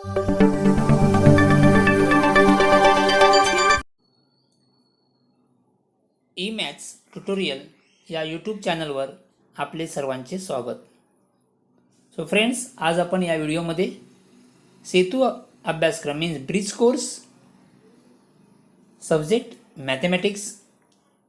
E maths tutorial या YouTube चॅनलवर आपले सर्वांचे स्वागत. सो फ्रेंड्स, आज आपण या व्हिडिओमध्ये सेतू अभ्यासक्रम means bridge course subject mathematics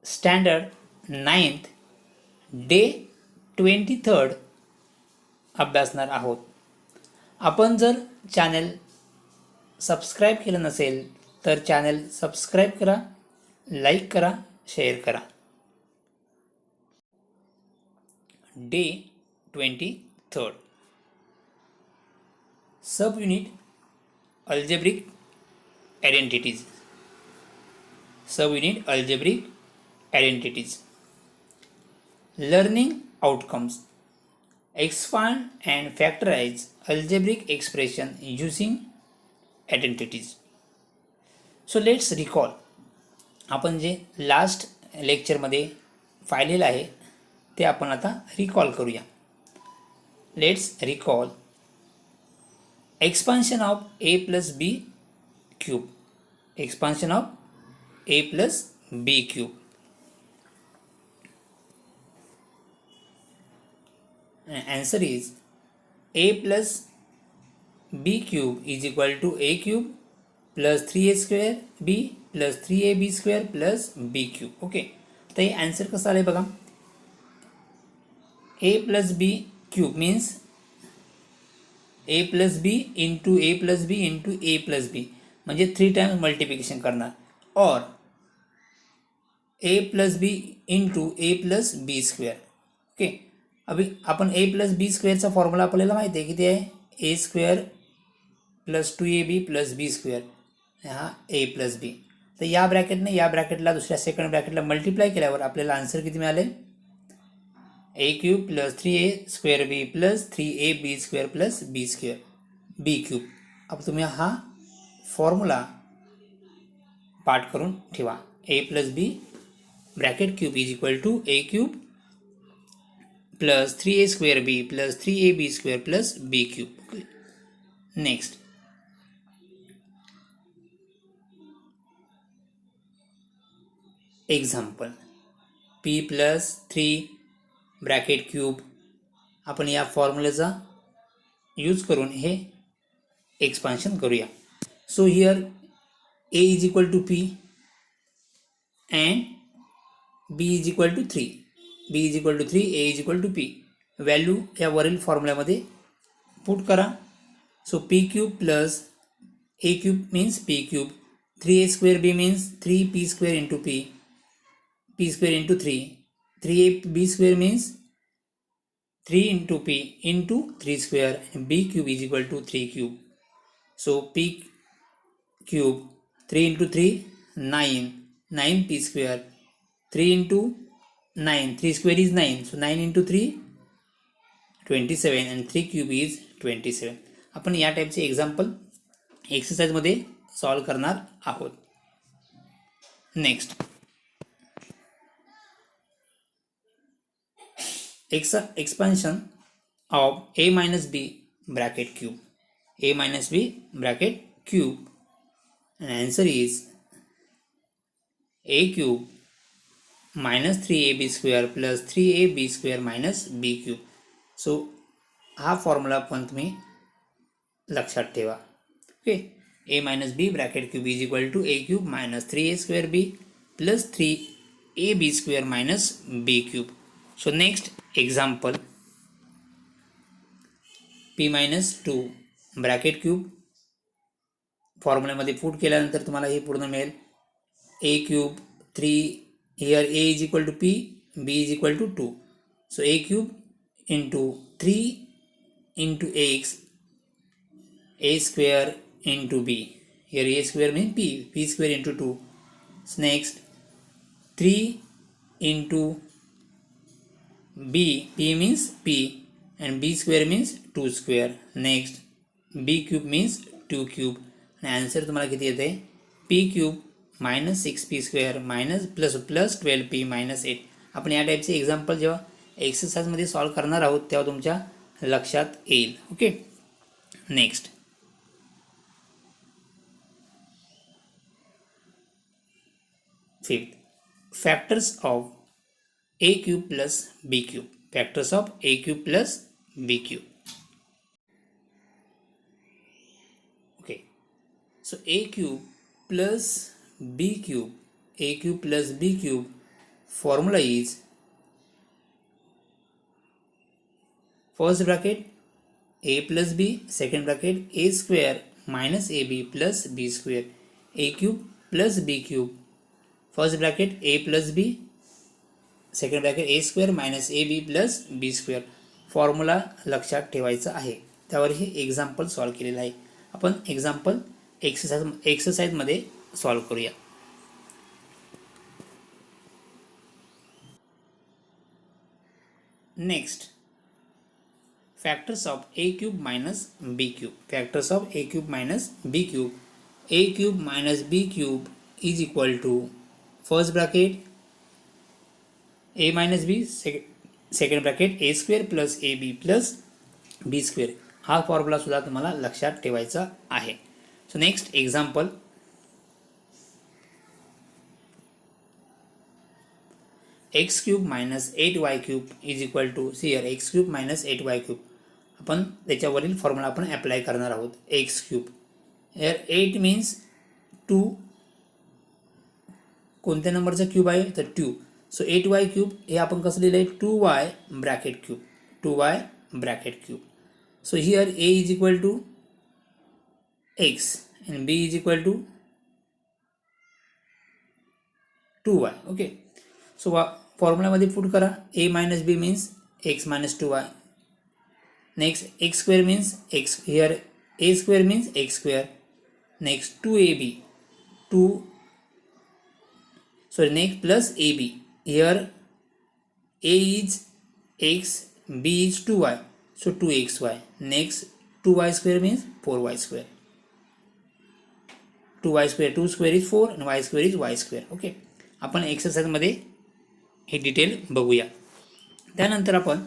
standard 9th day 23rd अभ्यासणार आहोत. आपण जर चॅनल सबस्क्राईब केलं नसेल तर चॅनल सबस्क्राईब करा, लाईक करा, शेअर करा. Day 23rd sub unit algebraic identities. Sub unit algebraic identities. Learning outcomes. Expand and factorize algebraic expression using identities. So let's recall. आपण जे लास्ट लेक्चरमध्ये पाहिलेलं आहे ते आपण आता रिकॉल करूया. Let's recall expansion of a plus b cube. Expansion of a plus b cube. Answer is a plus b cube is equal to a cube plus 3a square b plus 3ab square plus b cube. Okay, तर हे answer कसं आलं बघा. a plus b cube means a plus b into a plus b into a plus b म्हणजे 3 times multiplication करणार. और a plus b into a plus b square. Okay, अभी आपण ए प्लस बी स्क्वेअरचा फॉर्म्युला आपल्याला माहिती आहे किती आहे. ए square plus 2ab plus b square. हा ए प्लस बी. तर या ब्रॅकेटने या ब्रॅकेटला दुसऱ्या सेकंड ब्रॅकेटला मल्टिप्लाय केल्यावर आपल्याला आन्सर किती मिळाले. A cube plus 3a square b plus 3ab square plus b square b cube. अब तुम्ही हा फॉर्म्युला पाठ करून ठेवा. A plus b bracket cube is equal to a cube plus 3a square b plus 3ab square plus b cube. Okay. Next, example p plus 3 bracket cube. आपण या फॉर्म्युलेचा use करून हे एक्सपान्शन करूया. So here a is equal to p and b is equal to 3. b is equal to 3, a is equal to p. Value या वरील फॉर्म्युल्यामध्ये put करा. So p cube plus a cube means p cube. 3a square b means 3p square into p. p square into 3. 3ab square means 3 into p into 3 square. b cube is equal to 3 cube. So p cube 3 into 3 9. 9p square. 3 into 9, 3 square is 9, so 9 into 3 27 and 3 cube is 27. आपण या टाईपचे example एक्सरसाइजमध्ये solve करणार आहोत. Next, expansion of a minus b bracket cube. a minus b bracket cube and answer is a cube minus 3ab square plus 3ab square minus b cube. So हा formula पण तुम्ही लक्षात ठेवा. Okay, a minus b bracket cube is equal to a cube minus 3a square b plus 3ab square minus b cube. So next example, p minus 2 bracket cube. फॉर्म्युल्यामध्ये put केल्यानंतर तुम्हाला हे पूर्ण मिळेल. a cube 3. Here a is equal to p, b is equal to 2. So a cube into 3 into x, a square into b. Here a square means p square into 2. So next 3 into b, p means p and b square means 2 square. Next b cube means 2 cube. And answer तुम्हाला किती येते. p cube minus 6p square minus plus 12p minus 8. आपण या टाईपचे example जेव्हा एक्सरसाइजमध्ये solve करणार आहोत तेव्हा तुमच्या लक्षात येईल. Okay, next Fifth, factors of a cube plus b cube. Factors of a cube plus b cube. Okay, so a cube plus b cube, a cube plus b cube formula is first bracket a plus b, second bracket a square minus ab plus b square, a cube plus b cube, first bracket a plus b, second bracket a square minus a b plus b square. Formula लक्षात ठेवायचा आहे. त्यावर हे example solve केलेलं आहे. आपण example एक्सरसाइजमध्ये solve करूया. Next, factors of a cube minus b cube. Factors of a cube minus b cube. A cube minus b cube is equal to first bracket a minus b, second bracket a square plus ab plus b square. हा formula सुद्धा तुम्हाला लक्षात ठेवायचा आहे. So next example, x cube minus 8y cube is equal to here x cube minus 8y cube. आपण त्याच्यावरील formula आपण apply करणार आहोत. एक्स क्यूब हियर 8 मीन्स 2, कोणत्या नंबरचा क्यूब आहे तर 2. सो 8y क्यूब हे आपण कसं लिहिलं आहे 2y bracket cube, 2y bracket cube. So here a is equal to x and b is equal to 2y. Okay, so फॉर्म्युलामध्ये पुट करा. a minus b means x minus 2y. Next x square means x, here a square means x square. Next 2ab, 2 sorry next plus ab. Here a is x, b is 2y, so 2xy. Next 2y square means 4y square. 2y square, 2 square is 4 and y square is y square. Okay, आपण एक्सरसाइजमध्ये हे detail बघूया. त्यानंतर आपण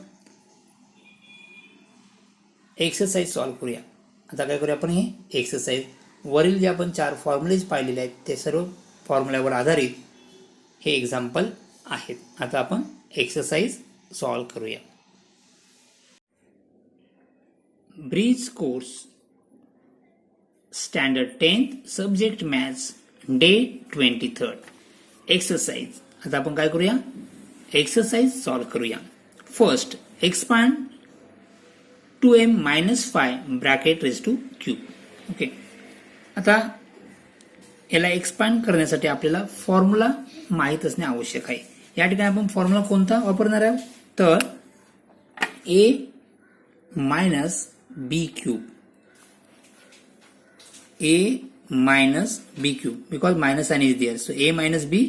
exercise solve करूया. आता काय करूया आपण, हे एक्सरसाइज वरील जे आपण 4 फॉर्म्युलेज पाहिलेले आहेत ते सर्व फॉर्म्युल्यावर आधारित हे एक्झाम्पल आहेत. आता आपण एक्सरसाइज सॉल्व करूया. Bridge course standard 10th subject maths day 23rd. Exercise. आता आपण काय करूया, एक्सरसाइज सॉल्व करूया. First, expand 2m minus 5 bracket raise to cube. Okay, आता याला एक्सपांड करण्यासाठी आपल्याला फॉर्म्युला माहीत असणे आवश्यक आहे. या ठिकाणी आपण फॉर्म्युला कोणता वापरणार आहोत तर a minus b cube, a minus b cube because minus sign is there. So a minus b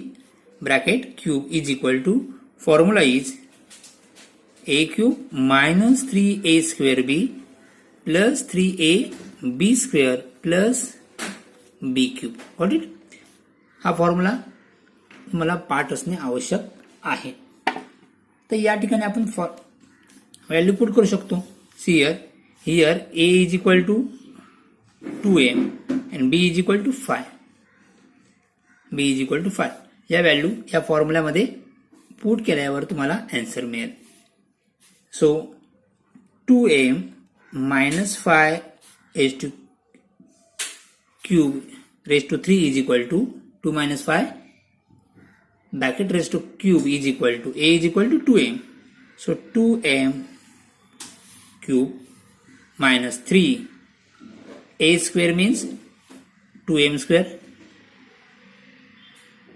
bracket cube is equal to formula is a cube minus 3a square b plus 3a b square plus b cube. Got it. हा formula तुम्हाला पाठ असणे आवश्यक आहे. तर या ठिकाणी आपण व्हॅल्यू पुट करू शकतो. Here a is equal to 2m and b is equal to 5. b is equal to 5 या व्हॅल्यू या फॉर्म्युल्यामध्ये पुट केल्यावर तुम्हाला आन्सर मिळेल. So 2m minus 5 raise to cube raised to 3 is equal to 2 minus 5 bracket raised to cube is equal to a is equal to 2m. So 2m cube minus 3 a square means 2m square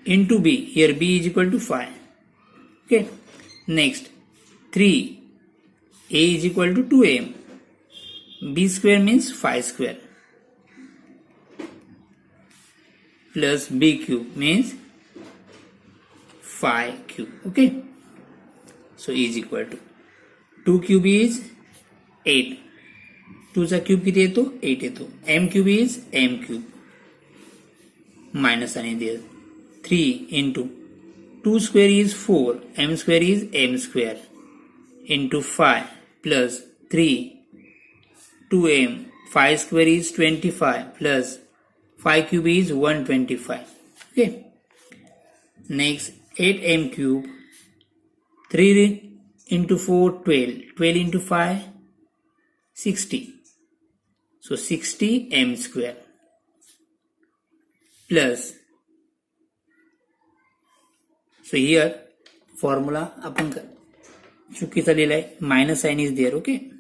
into b. Here b is equal to 5. Okay. Next 3 a is equal to 2m. b square means 5 square. Plus b cube means 5 cube. Okay, so is equal to 2 cube is 8. 2 चा cube किती येतो 8 येतो. m cube is m cube minus आणि दे 3 into 2 square is 4, m square is m square into 5 plus 3 2m, 5 square is 25 plus 5 cube is 125. Okay. Next 8m cube, 3 into 4 12, 12 into 5 60. So 60m square plus, so here formula आपण चुकीचा लिहिलाय, minus sign is there, okay.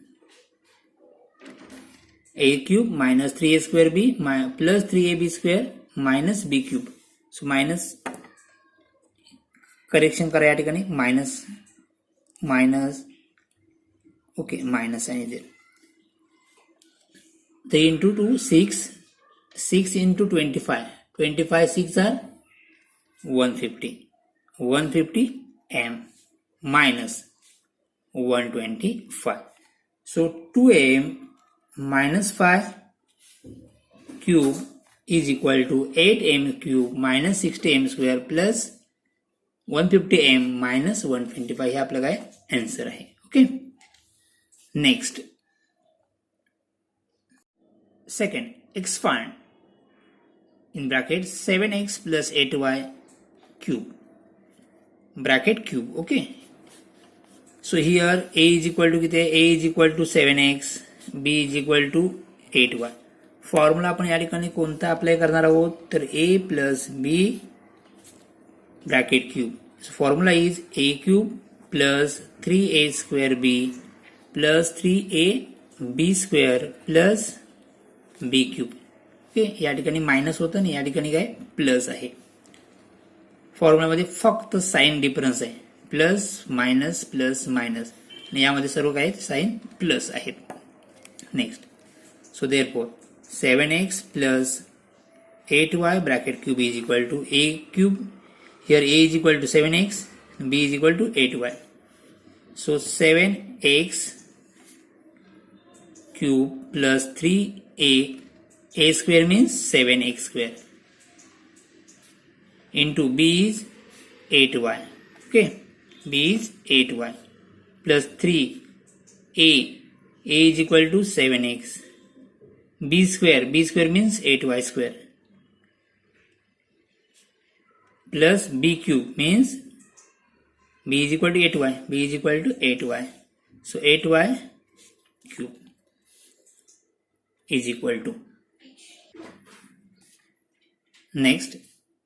a cube minus 3a square b plus 3ab square minus b cube. So minus correction करा या ठिकाणी, minus okay, minus sign is there. 3 into 2 6, 6 into 25, 25 6 are 150 m minus 125. So 2m minus 5 cube is equal to 8m cube minus 60m square plus 150m minus 125. हे आपलं काय answer आहे. Okay. Next second, expand in bracket 7x plus 8y cube, bracket cube. Okay, so here a is equal to किती आहे, a is equal to 7x, b is equal to 8y. Formula आपण या ठिकाणी कोणता apply करणार आहोत, तर a plus b bracket cube. So formula is a cube plus 3a square b plus 3a b square plus b cube. Okay, या ठिकाणी minus होतं आणि या ठिकाणी काय प्लस आहे. फॉर्म्युलामध्ये फक्त साइन डिफरन्स आहे, प्लस मायनस आणि यामध्ये सर्व काय साइन प्लस आहेत. Next, so therefore 7x plus 8y bracket cube is equal to a cube. Here a is equal to 7x, b is equal to 8y. So 7x cube plus 3a square means 7x square into b is 8y. Okay, b is 8y plus 3a is equal to 7x, b square means 8y square plus b cube means b is equal to 8y, so 8y cube is equal to, next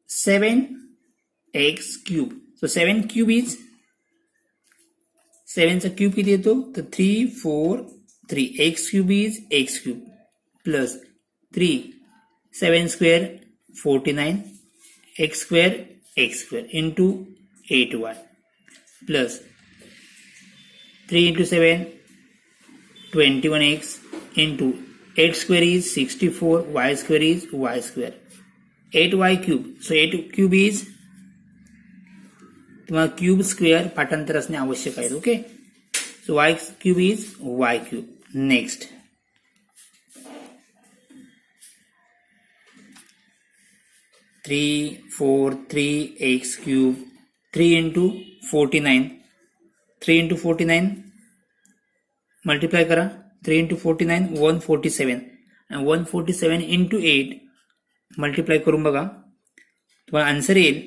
7x cube. So 7 cube is 7 चा cube किती येतो, तर 3 4 3, x cube is x cube plus 3 7 square 49 x square into 8y plus 3 into 7 21x into 8 square is 64, y square is y square, 8y cube. So 8 cube is तुम्हाला cube square पाठांतर असणे आवश्यक आहे. Okay, so y cube is y cube. Next, three 4 3x cube 3 into 49, 3 into 49 multiply करा, 3 into 49 147 आणि 147 into 8 multiply करून बघा, तुम्हाला आन्सर येईल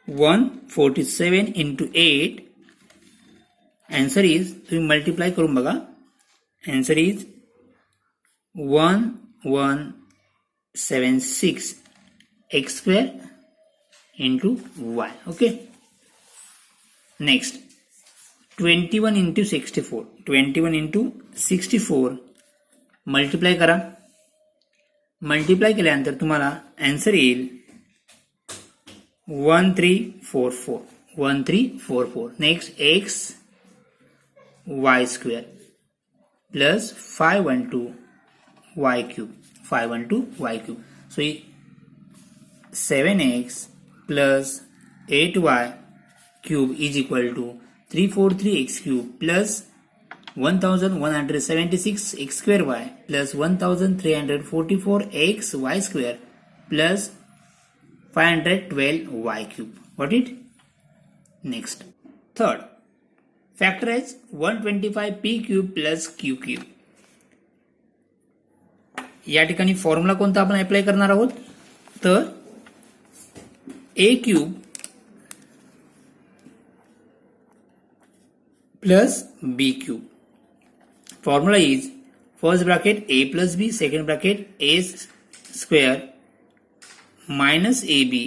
147 into 8. आन्सर इज, तुम्ही मल्टिप्लाय करून बघा, answer is 1176 x square into y. Okay, next 21 into 64, 21 into 64 multiply करा, मल्टिप्लाय केल्यानंतर तुम्हाला आन्सर येईल 1344. Next x y square plus 512 y cube, 512 y cube. So 7x plus 8y cube is equal to 343x cube plus 1176 x square y plus 1344 x y square plus 512 y cube. Got it? Next, third, factorize 125 p cube plus q cube. या ठिकाणी formula कोणता आपण apply करणार आहोत, तर a cube plus b cube. Formula is first bracket a plus b, second bracket a square minus a b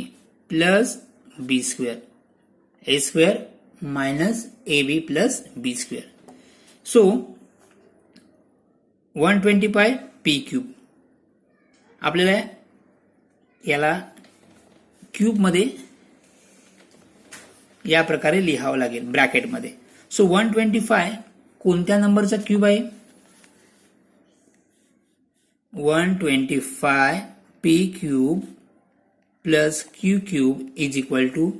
plus b square, a square minus a b plus b square. So 125 p cube. आपल्याला याला cube मध्ये या प्रकारे लिहावं लागेल ब्रॅकेटमध्ये. So 125 कोणत्या नंबरचा cube आहे, 125 p cube plus q cube is equal to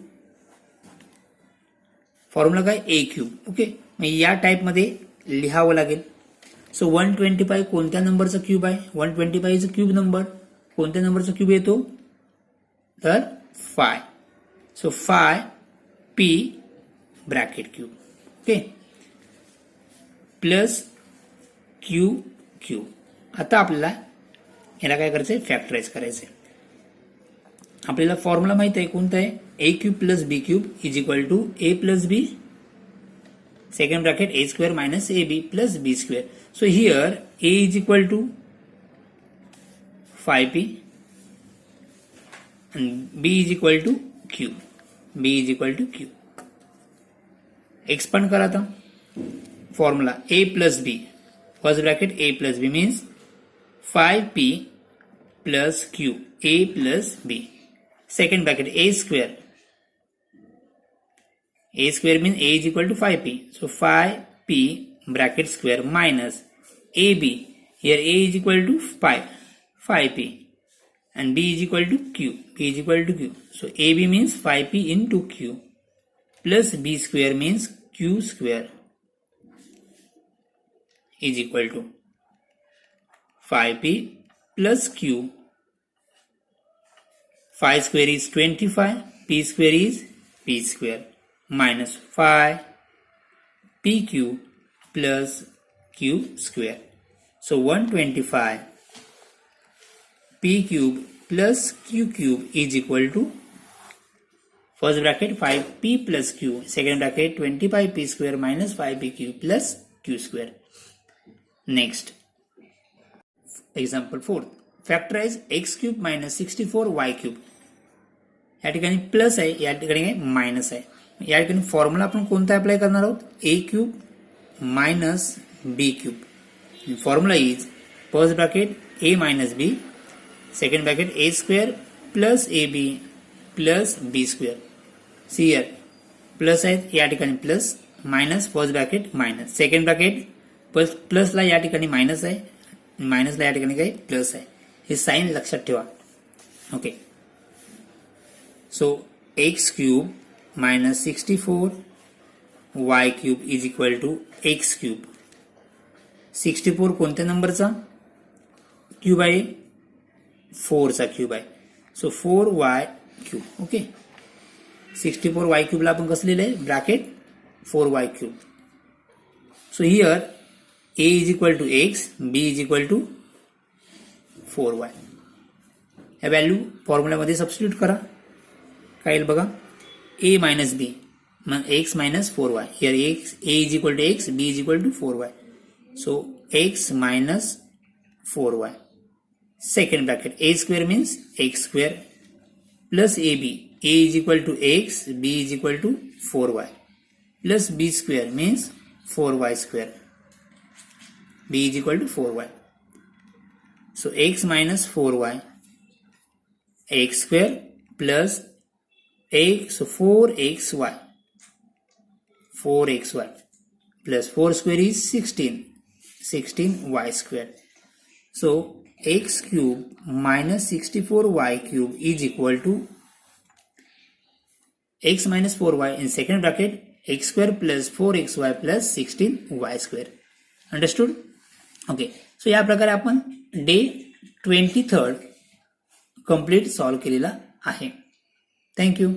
formula काय ए क्यूब. ओके, मग या टाईपमध्ये लिहावं लागेल. सो 125 कोणत्या नंबरचा क्यूब आहे, 125 इज अ क्यूब नंबर. कोणत्या नंबरचा क्यूब येतो, तर 5. So 5 P bracket cube. Okay, plus q cube. आता आपल्याला याला काय करायचंय, फॅक्टराइज करायचंय. आपल्याला फॉर्म्युला माहित आहे कोणता आहे, a cube plus b cube is equal to a plus b, second bracket a square minus a b plus b square. So here a is equal to 5p and b is equal to q. b is equal to q. Expand करा आता formula a plus b, first bracket a plus b means 5p plus q, a plus b, second bracket a square, a square means a is equal to 5p. So 5p bracket square minus ab, here a is equal to 5p and b is equal to q, b is equal to q. So ab means 5p into q plus b square means q square is equal to 5p plus q. 5 square is 25, p square is p square minus 5 p cube plus q square. So 125 p cube plus q cube is equal to first bracket 5p plus q, second bracket 25p square minus 5p cube plus q square. Next example 4, factorize x cube minus 64y cube. या ठिकाणी plus आहे, या ठिकाणी minus आहे. या ठिकाणी formula आपण कोणता अप्लाय करणार आहोत, a cube minus b cube. Formula is first bracket a minus b, second bracket a square plus a b plus b square. See here plus आहेत, या ठिकाणी plus, minus first bracket minus, second bracket प्लसला या ठिकाणी minus आहे, मायनसला या ठिकाणी काही प्लस आहे. हे साइन लक्षात ठेवा. Okay, so x cube minus 64 y cube is equal to x cube. 64 कोणत्या नंबरचा क्यूब आहे, 4 चा क्यूब आहे. So 4y cube. Okay, 64y क्यूबला आपण कसं लिहिलंय, bracket 4y cube. So here a is equal to x, b is equal to 4y. या value फॉर्म्युल्यामध्ये substitute करा. काय येईल बघा, a minus b x minus 4y. Here a is equal to x, b is equal to 4y. So x minus 4y. Second bracket a square means x square plus ab. A is equal to x, b is equal to 4y plus b square means 4y square. b is equal to 4y. So x minus 4y, x square plus x, so 4xy. 4xy plus 4 square is 16y square. So x cube minus 64y cube is equal to x minus 4y in second bracket x square plus 4xy plus 16y square. Understood? Okay. So या प्रकारे आपण day 23 complete solve केलेला आहे. Thank you.